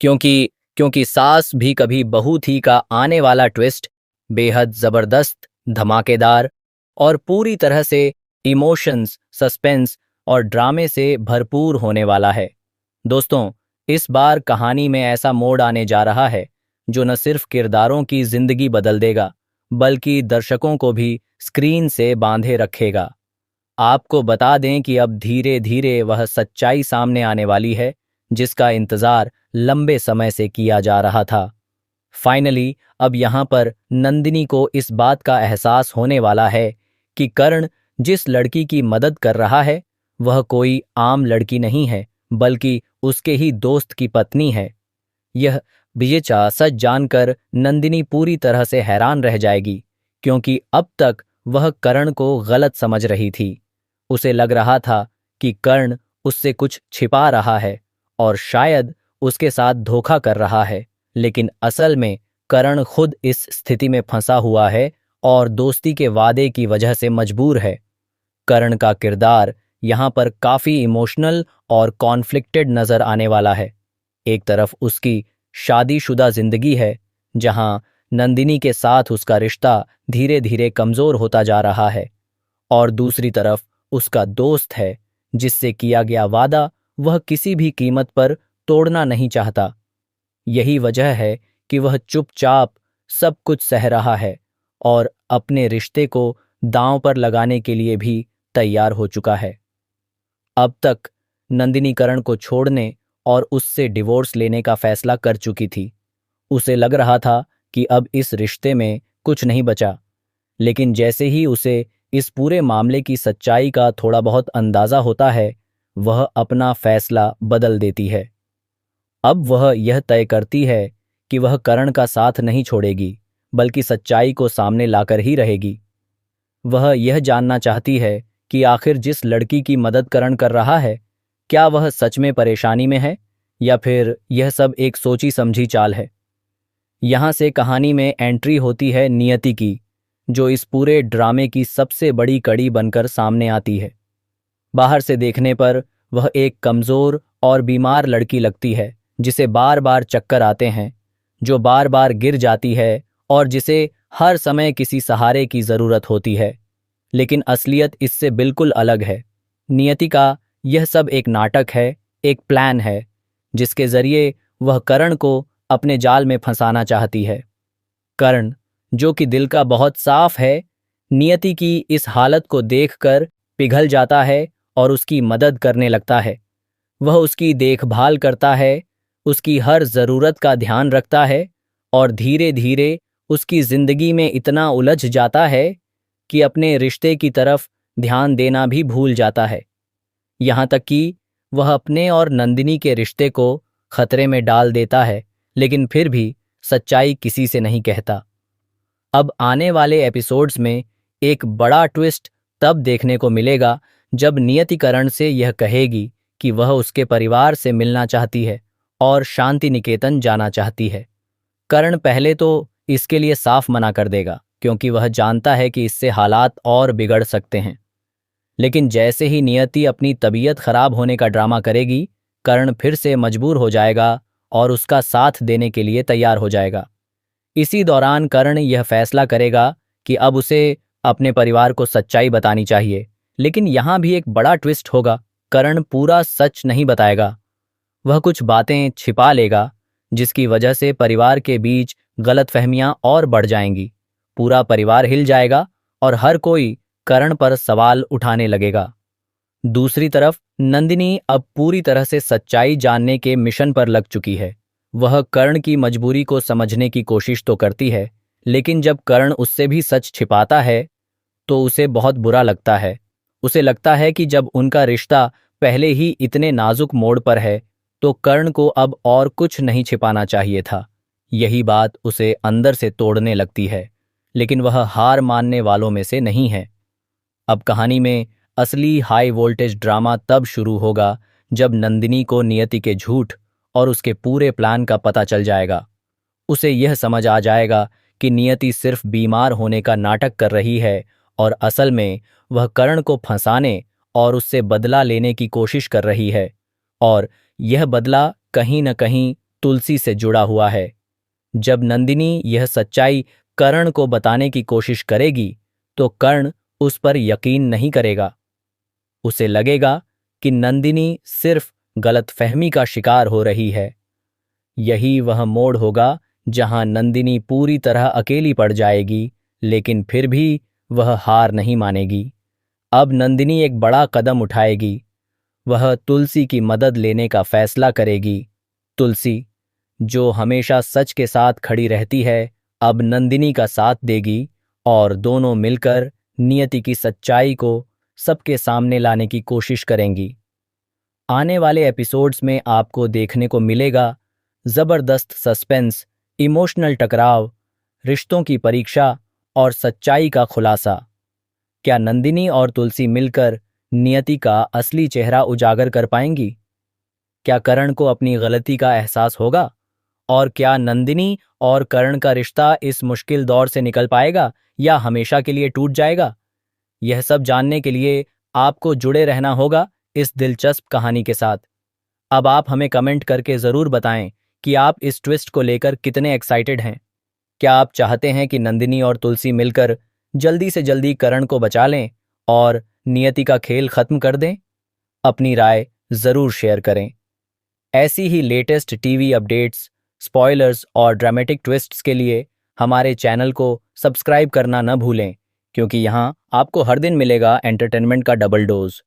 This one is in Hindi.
क्योंकि क्योंकि सास भी कभी बहू थी का आने वाला ट्विस्ट बेहद जबरदस्त, धमाकेदार और पूरी तरह से इमोशंस, सस्पेंस और ड्रामे से भरपूर होने वाला है। दोस्तों, इस बार कहानी में ऐसा मोड़ आने जा रहा है जो न सिर्फ किरदारों की जिंदगी बदल देगा, बल्कि दर्शकों को भी स्क्रीन से बांधे रखेगा। आपको बता दें कि अब धीरे धीरे वह सच्चाई सामने आने वाली है जिसका इंतजार लंबे समय से किया जा रहा था। फाइनली अब यहाँ पर नंदिनी को इस बात का एहसास होने वाला है कि कर्ण जिस लड़की की मदद कर रहा है वह कोई आम लड़की नहीं है, बल्कि उसके ही दोस्त की पत्नी है। यह बेचा सच जानकर नंदिनी पूरी तरह से हैरान रह जाएगी, क्योंकि अब तक वह कर्ण को गलत समझ रही थी। उसे लग रहा था कि कर्ण उससे कुछ छिपा रहा है और शायद उसके साथ धोखा कर रहा है, लेकिन असल में कर्ण खुद इस स्थिति में फंसा हुआ है और दोस्ती के वादे की वजह से मजबूर है। कर्ण का किरदार यहाँ पर काफी इमोशनल और कॉन्फ्लिक्टेड नजर आने वाला है। एक तरफ उसकी शादीशुदा जिंदगी है, जहां नंदिनी के साथ उसका रिश्ता धीरे धीरे कमजोर होता जा रहा है, और दूसरी तरफ उसका दोस्त है जिससे किया गया वादा वह किसी भी कीमत पर तोड़ना नहीं चाहता। यही वजह है कि वह चुपचाप सब कुछ सह रहा है और अपने रिश्ते को दांव पर लगाने के लिए भी तैयार हो चुका है। अब तक नंदिनी करण को छोड़ने और उससे डिवोर्स लेने का फैसला कर चुकी थी। उसे लग रहा था कि अब इस रिश्ते में कुछ नहीं बचा, लेकिन जैसे ही उसे इस पूरे मामले की सच्चाई का थोड़ा बहुत अंदाजा होता है, वह अपना फैसला बदल देती है। अब वह यह तय करती है कि वह करण का साथ नहीं छोड़ेगी, बल्कि सच्चाई को सामने लाकर ही रहेगी। वह यह जानना चाहती है कि आखिर जिस लड़की की मदद करण कर रहा है, क्या वह सच में परेशानी में है या फिर यह सब एक सोची समझी चाल है। यहाँ से कहानी में एंट्री होती है नियति की, जो इस पूरे ड्रामे की सबसे बड़ी कड़ी बनकर सामने आती है। बाहर से देखने पर वह एक कमजोर और बीमार लड़की लगती है, जिसे बार बार चक्कर आते हैं, जो बार बार गिर जाती है और जिसे हर समय किसी सहारे की जरूरत होती है। लेकिन असलियत इससे बिल्कुल अलग है। नियति का यह सब एक नाटक है, एक प्लान है, जिसके जरिए वह करण को अपने जाल में फंसाना चाहती है। कर्ण, जो कि दिल का बहुत साफ है, नियति की इस हालत को देखकर पिघल जाता है और उसकी मदद करने लगता है। वह उसकी देखभाल करता है, उसकी हर जरूरत का ध्यान रखता है और धीरे धीरे उसकी जिंदगी में इतना उलझ जाता है कि अपने रिश्ते की तरफ ध्यान देना भी भूल जाता है। यहाँ तक कि वह अपने और नंदिनी के रिश्ते को खतरे में डाल देता है, लेकिन फिर भी सच्चाई किसी से नहीं कहता। अब आने वाले एपिसोड्स में एक बड़ा ट्विस्ट तब देखने को मिलेगा जब नियति करण से यह कहेगी कि वह उसके परिवार से मिलना चाहती है और शांति निकेतन जाना चाहती है। करण पहले तो इसके लिए साफ मना कर देगा, क्योंकि वह जानता है कि इससे हालात और बिगड़ सकते हैं। लेकिन जैसे ही नियति अपनी तबीयत खराब होने का ड्रामा करेगी, करण फिर से मजबूर हो जाएगा और उसका साथ देने के लिए तैयार हो जाएगा। इसी दौरान कर्ण यह फैसला करेगा कि अब उसे अपने परिवार को सच्चाई बतानी चाहिए। लेकिन यहाँ भी एक बड़ा ट्विस्ट होगा। कर्ण पूरा सच नहीं बताएगा, वह कुछ बातें छिपा लेगा, जिसकी वजह से परिवार के बीच गलतफहमियां और बढ़ जाएंगी। पूरा परिवार हिल जाएगा और हर कोई कर्ण पर सवाल उठाने लगेगा। दूसरी तरफ नंदिनी अब पूरी तरह से सच्चाई जानने के मिशन पर लग चुकी है। वह कर्ण की मजबूरी को समझने की कोशिश तो करती है, लेकिन जब कर्ण उससे भी सच छिपाता है तो उसे बहुत बुरा लगता है। उसे लगता है कि जब उनका रिश्ता पहले ही इतने नाजुक मोड़ पर है, तो कर्ण को अब और कुछ नहीं छिपाना चाहिए था। यही बात उसे अंदर से तोड़ने लगती है, लेकिन वह हार मानने वालों में से नहीं है। अब कहानी में असली हाई वोल्टेज ड्रामा तब शुरू होगा जब नंदिनी को नियति के झूठ और उसके पूरे प्लान का पता चल जाएगा। उसे यह समझ आ जाएगा कि नियति सिर्फ बीमार होने का नाटक कर रही है और असल में वह कर्ण को फंसाने और उससे बदला लेने की कोशिश कर रही है, और यह बदला कहीं न कहीं तुलसी से जुड़ा हुआ है। जब नंदिनी यह सच्चाई कर्ण को बताने की कोशिश करेगी तो कर्ण उस पर यकीन नहीं करेगा। उसे लगेगा कि नंदिनी सिर्फ गलतफहमी का शिकार हो रही है। यही वह मोड़ होगा जहां नंदिनी पूरी तरह अकेली पड़ जाएगी, लेकिन फिर भी वह हार नहीं मानेगी। अब नंदिनी एक बड़ा कदम उठाएगी। वह तुलसी की मदद लेने का फैसला करेगी। तुलसी, जो हमेशा सच के साथ खड़ी रहती है, अब नंदिनी का साथ देगी और दोनों मिलकर नियति की सच्चाई को सबके सामने लाने की कोशिश करेंगी। आने वाले एपिसोड्स में आपको देखने को मिलेगा जबरदस्त सस्पेंस, इमोशनल टकराव, रिश्तों की परीक्षा और सच्चाई का खुलासा। क्या नंदिनी और तुलसी मिलकर नियति का असली चेहरा उजागर कर पाएंगी? क्या करण को अपनी गलती का एहसास होगा? और क्या नंदिनी और करण का रिश्ता इस मुश्किल दौर से निकल पाएगा या हमेशा के लिए टूट जाएगा? यह सब जानने के लिए आपको जुड़े रहना होगा इस दिलचस्प कहानी के साथ। अब आप हमें कमेंट करके ज़रूर बताएं कि आप इस ट्विस्ट को लेकर कितने एक्साइटेड हैं। क्या आप चाहते हैं कि नंदिनी और तुलसी मिलकर जल्दी से जल्दी करण को बचा लें और नियति का खेल खत्म कर दें? अपनी राय ज़रूर शेयर करें। ऐसी ही लेटेस्ट टीवी अपडेट्स, स्पॉयलर्स और ड्रामेटिक ट्विस्ट्स के लिए हमारे चैनल को सब्सक्राइब करना न भूलें, क्योंकि यहाँ आपको हर दिन मिलेगा एंटरटेनमेंट का डबल डोज।